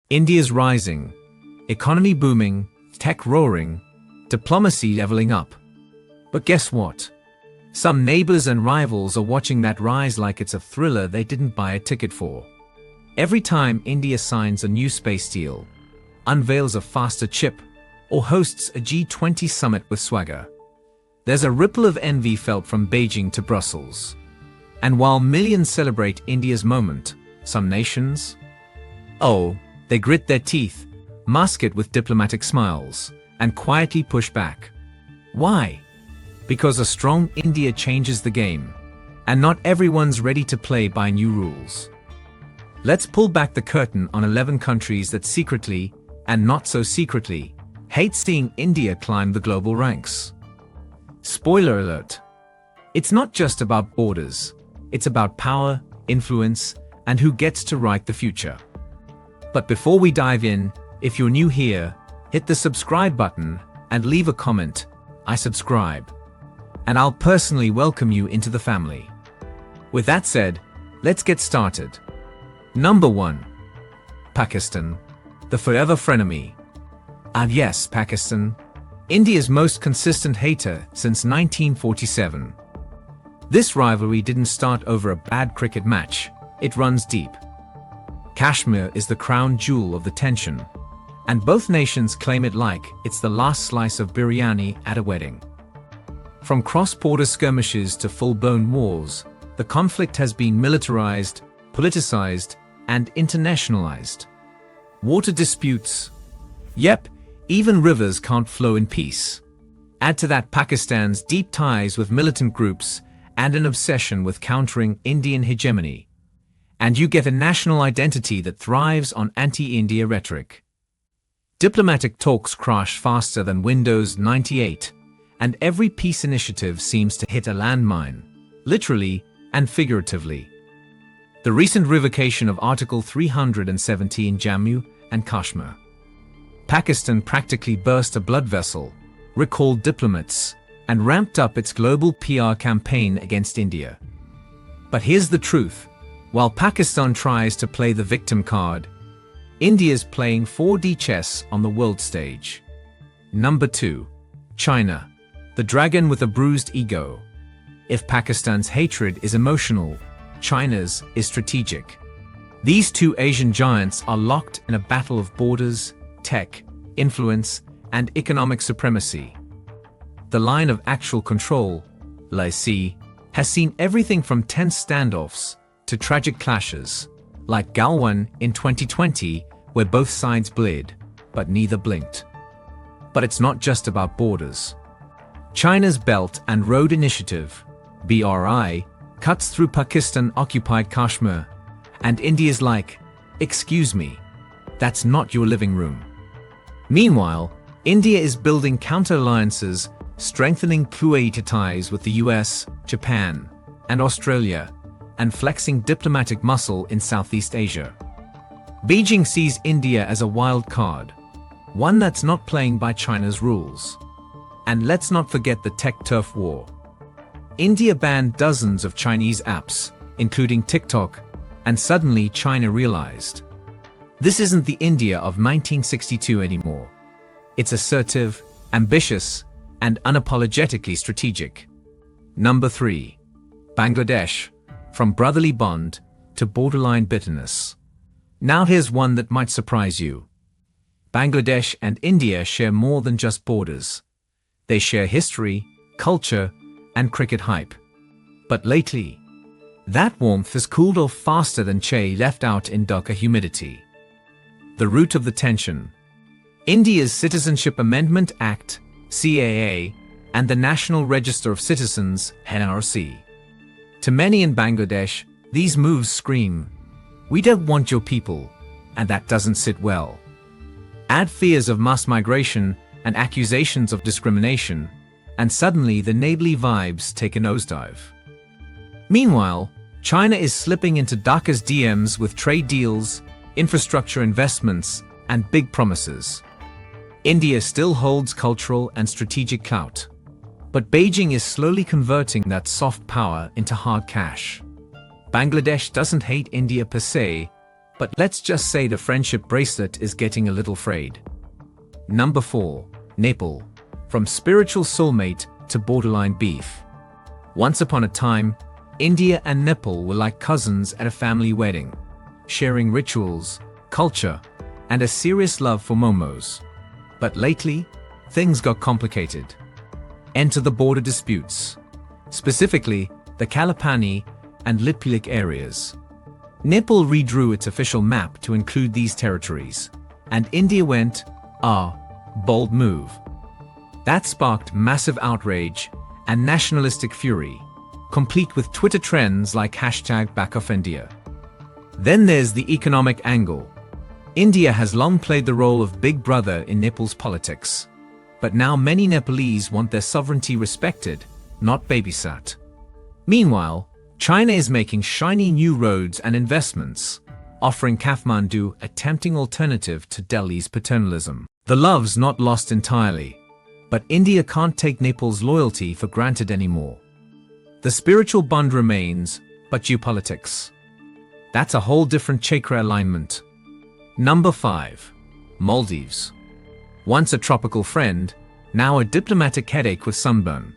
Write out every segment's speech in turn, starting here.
India's rising, economy booming, tech roaring, diplomacy leveling up. But guess what? Some neighbors and rivals are watching that rise like it's a thriller they didn't buy a ticket for. Every time India signs a new space deal, unveils a faster chip, or hosts a G20 summit with swagger, there's a ripple of envy felt from Beijing to Brussels. And while millions celebrate India's moment, some nations, they grit their teeth, mask it with diplomatic smiles, and quietly push back. Why? Because a strong India changes the game, and not everyone's ready to play by new rules. Let's pull back the curtain on 11 countries that secretly, and not so secretly, hate seeing India climb the global ranks. Spoiler alert. It's not just about borders. It's about power, influence, and who gets to write the future. But before we dive in, if you're new here, hit the subscribe button and leave a comment. I subscribe. And I'll personally welcome you into the family. With that said, let's get started. Number 1. Pakistan, the forever frenemy. And yes, Pakistan, India's most consistent hater since 1947. This rivalry didn't start over a bad cricket match, it runs deep. Kashmir is the crown jewel of the tension, and both nations claim it like it's the last slice of biryani at a wedding. From cross-border skirmishes to full-blown wars, the conflict has been militarized, politicized, and internationalized. Water disputes. Yep, even rivers can't flow in peace. Add to that Pakistan's deep ties with militant groups and an obsession with countering Indian hegemony, and you get a national identity that thrives on anti-India rhetoric. Diplomatic talks crash faster than Windows 98, and every peace initiative seems to hit a landmine, literally and figuratively. The recent revocation of Article 370 in Jammu and Kashmir. Pakistan practically burst a blood vessel, recalled diplomats, and ramped up its global PR campaign against India. But here's the truth. While Pakistan tries to play the victim card, India's playing 4D chess on the world stage. Number 2. China, the dragon with a bruised ego. If Pakistan's hatred is emotional, China's is strategic. These two Asian giants are locked in a battle of borders, tech, influence, and economic supremacy. The line of actual control, Lai has seen everything from tense standoffs to tragic clashes, like Galwan in 2020, where both sides bled, but neither blinked. But it's not just about borders. China's Belt and Road Initiative, BRI, cuts through Pakistan-occupied Kashmir, and India's like, excuse me, that's not your living room. Meanwhile, India is building counter-alliances, strengthening closer ties with the US, Japan, and Australia, and flexing diplomatic muscle in Southeast Asia. Beijing sees India as a wild card, one that's not playing by China's rules. And let's not forget the tech turf war. India banned dozens of Chinese apps, including TikTok, and suddenly China realized, this isn't the India of 1962 anymore. It's assertive, ambitious, and unapologetically strategic. Number 3. Bangladesh, from brotherly bond to borderline bitterness. Now here's one that might surprise you. Bangladesh and India share more than just borders. They share history, culture, and cricket hype. But lately, that warmth has cooled off faster than chai left out in Dhaka humidity. The root of the tension. India's Citizenship Amendment Act, CAA, and the National Register of Citizens, NRC. To many in Bangladesh, these moves scream, we don't want your people, and that doesn't sit well. Add fears of mass migration and accusations of discrimination, and suddenly the neighborly vibes take a nosedive. Meanwhile, China is slipping into Dhaka's DMs with trade deals, infrastructure investments, and big promises. India still holds cultural and strategic clout, but Beijing is slowly converting that soft power into hard cash. Bangladesh doesn't hate India per se, But let's just say the friendship bracelet is getting a little frayed. Number 4. Nepal. From spiritual soulmate to borderline beef. Once upon a time, India and Nepal were like cousins at a family wedding, sharing rituals, culture, and a serious love for momos. But lately, things got complicated. Enter the border disputes, specifically the Kalapani and Litpilik areas. Nepal redrew its official map to include these territories, and India went, bold move. That sparked massive outrage and nationalistic fury, complete with Twitter trends like #BackOffIndia. Then there's the economic angle. India has long played the role of big brother in Nepal's politics, but now many Nepalese want their sovereignty respected, not babysat. Meanwhile, China is making shiny new roads and investments, offering Kathmandu a tempting alternative to Delhi's paternalism. The love's not lost entirely, but India can't take Nepal's loyalty for granted anymore. The spiritual bond remains, but geopolitics. That's a whole different chakra alignment. Number 5. Maldives. Once a tropical friend, now a diplomatic headache with sunburn.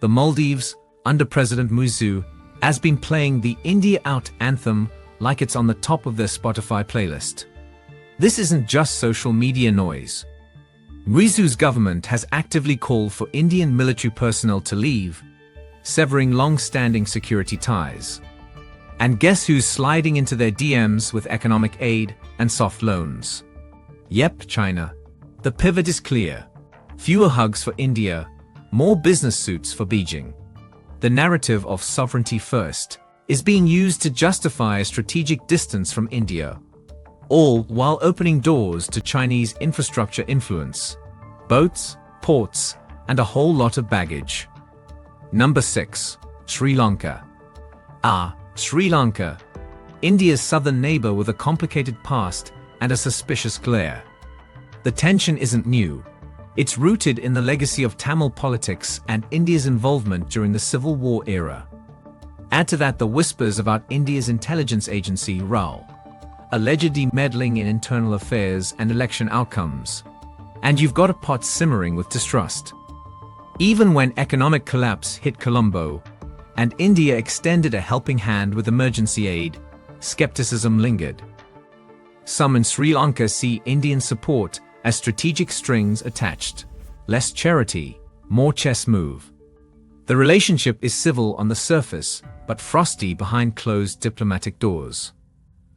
The Maldives, under President Muizu, has been playing the India Out anthem like it's on the top of their Spotify playlist. This isn't just social media noise. Muizu's government has actively called for Indian military personnel to leave, severing long-standing security ties. And guess who's sliding into their DMs with economic aid and soft loans? Yep, China. The pivot is clear. Fewer hugs for India, more business suits for Beijing. The narrative of sovereignty first is being used to justify a strategic distance from India, all while opening doors to Chinese infrastructure influence, boats, ports, and a whole lot of baggage. Number 6. Sri Lanka. Sri Lanka, India's southern neighbor with a complicated past and a suspicious glare. The tension isn't new. It's rooted in the legacy of Tamil politics and India's involvement during the Civil War era. Add to that the whispers about India's intelligence agency, RAL, allegedly meddling in internal affairs and election outcomes, and you've got a pot simmering with distrust. Even when economic collapse hit Colombo, and India extended a helping hand with emergency aid, skepticism lingered. Some in Sri Lanka see Indian support as strategic strings attached, less charity, more chess move. The relationship is civil on the surface, but frosty behind closed diplomatic doors.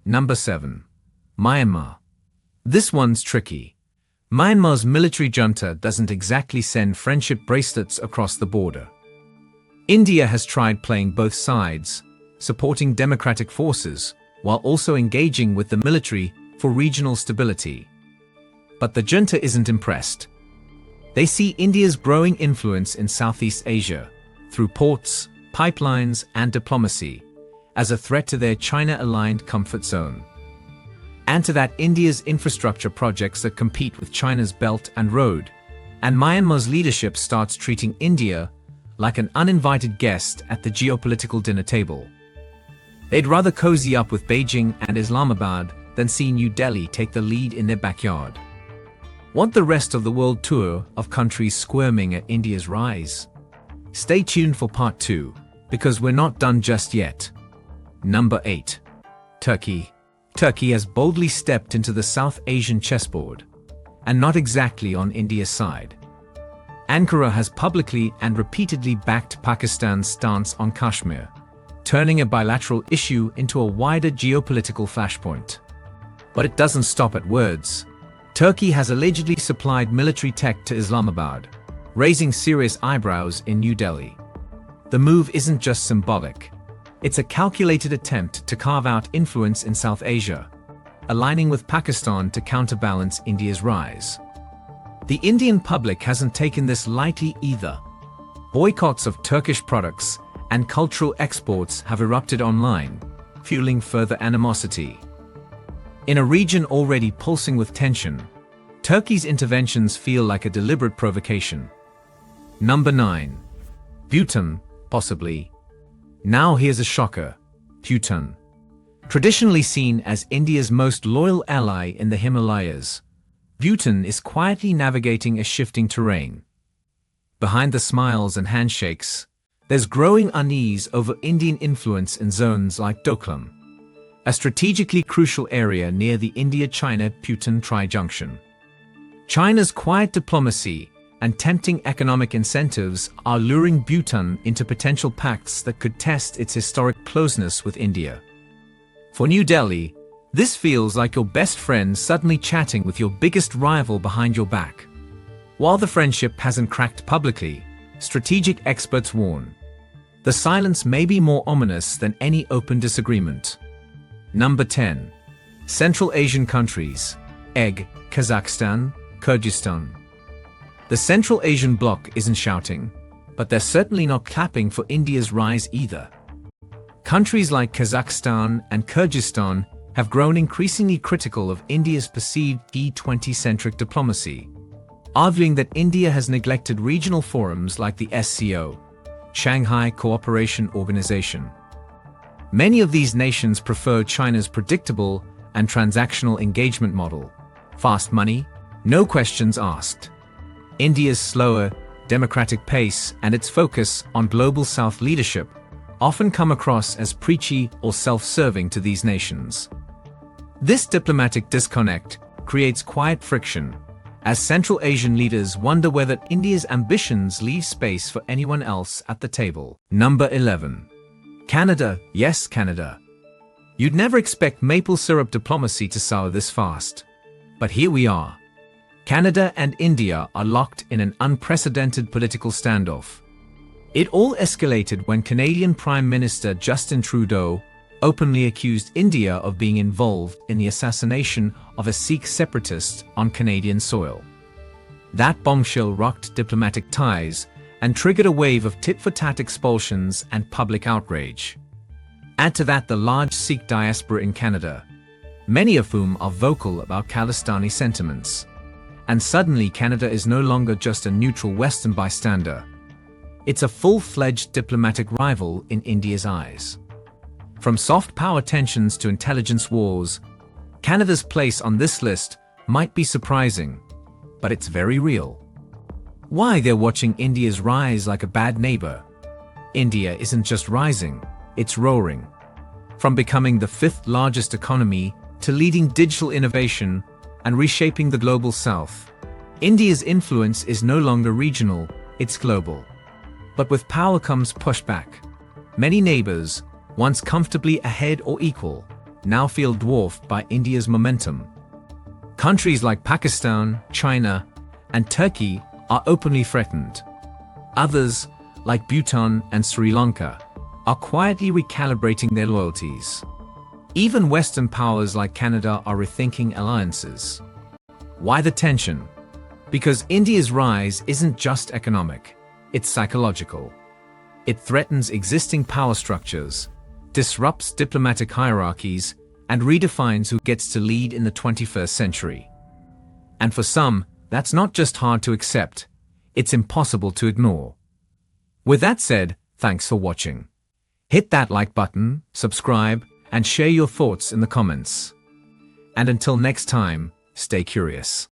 Number 7. Myanmar. This one's tricky. Myanmar's military junta doesn't exactly send friendship bracelets across the border. India has tried playing both sides, supporting democratic forces, while also engaging with the military for regional stability. But the junta isn't impressed. They see India's growing influence in Southeast Asia, through ports, pipelines, and diplomacy, as a threat to their China-aligned comfort zone. Add to that India's infrastructure projects that compete with China's Belt and Road, and Myanmar's leadership starts treating India like an uninvited guest at the geopolitical dinner table. They'd rather cozy up with Beijing and Islamabad than see New Delhi take the lead in their backyard. Want the rest of the world tour of countries squirming at India's rise? Stay tuned for part 2, because we're not done just yet. Number 8. Turkey. Turkey has boldly stepped into the South Asian chessboard, and not exactly on India's side. Ankara has publicly and repeatedly backed Pakistan's stance on Kashmir, turning a bilateral issue into a wider geopolitical flashpoint. But it doesn't stop at words. Turkey has allegedly supplied military tech to Islamabad, raising serious eyebrows in New Delhi. The move isn't just symbolic. It's a calculated attempt to carve out influence in South Asia, aligning with Pakistan to counterbalance India's rise. The Indian public hasn't taken this lightly either. Boycotts of Turkish products and cultural exports have erupted online, fueling further animosity. In a region already pulsing with tension, Turkey's interventions feel like a deliberate provocation. Number 9. Bhutan, possibly. Now here's a shocker. Bhutan. Traditionally seen as India's most loyal ally in the Himalayas, Bhutan is quietly navigating a shifting terrain. Behind the smiles and handshakes, there's growing unease over Indian influence in zones like Doklam, a strategically crucial area near the India-China-Bhutan tri-junction. China's quiet diplomacy and tempting economic incentives are luring Bhutan into potential pacts that could test its historic closeness with India. For New Delhi, this feels like your best friend suddenly chatting with your biggest rival behind your back. While the friendship hasn't cracked publicly, strategic experts warn, the silence may be more ominous than any open disagreement. Number 10. Central Asian countries, EG, Kazakhstan, Kyrgyzstan. The Central Asian bloc isn't shouting, but they're certainly not clapping for India's rise either. Countries like Kazakhstan and Kyrgyzstan have grown increasingly critical of India's perceived G20-centric diplomacy, arguing that India has neglected regional forums like the SCO, Shanghai Cooperation Organization. Many of these nations prefer China's predictable and transactional engagement model, fast money, no questions asked. India's slower, democratic pace and its focus on Global South leadership often come across as preachy or self-serving to these nations. This diplomatic disconnect creates quiet friction, as Central Asian leaders wonder whether India's ambitions leave space for anyone else at the table. Number 11. Canada, yes, Canada. You'd never expect maple syrup diplomacy to sour this fast. But here we are. Canada and India are locked in an unprecedented political standoff. It all escalated when Canadian Prime Minister Justin Trudeau openly accused India of being involved in the assassination of a Sikh separatist on Canadian soil. That bombshell rocked diplomatic ties and triggered a wave of tit-for-tat expulsions and public outrage. Add to that the large Sikh diaspora in Canada, many of whom are vocal about Khalistani sentiments. And suddenly Canada is no longer just a neutral Western bystander. It's a full-fledged diplomatic rival in India's eyes. From soft power tensions to intelligence wars, Canada's place on this list might be surprising, but it's very real. Why they're watching India's rise like a bad neighbor? India isn't just rising, it's roaring. From becoming the fifth largest economy to leading digital innovation and reshaping the global south, India's influence is no longer regional, it's global. But with power comes pushback. Many neighbors, once comfortably ahead or equal, now feel dwarfed by India's momentum. Countries like Pakistan, China, and Turkey are openly threatened. Others, like Bhutan and Sri Lanka, are quietly recalibrating their loyalties. Even Western powers like Canada are rethinking alliances. Why the tension? Because India's rise isn't just economic, it's psychological. It threatens existing power structures, disrupts diplomatic hierarchies, and redefines who gets to lead in the 21st century. And for some, that's not just hard to accept, it's impossible to ignore. With that said, thanks for watching. Hit that like button, subscribe, and share your thoughts in the comments. And until next time, stay curious.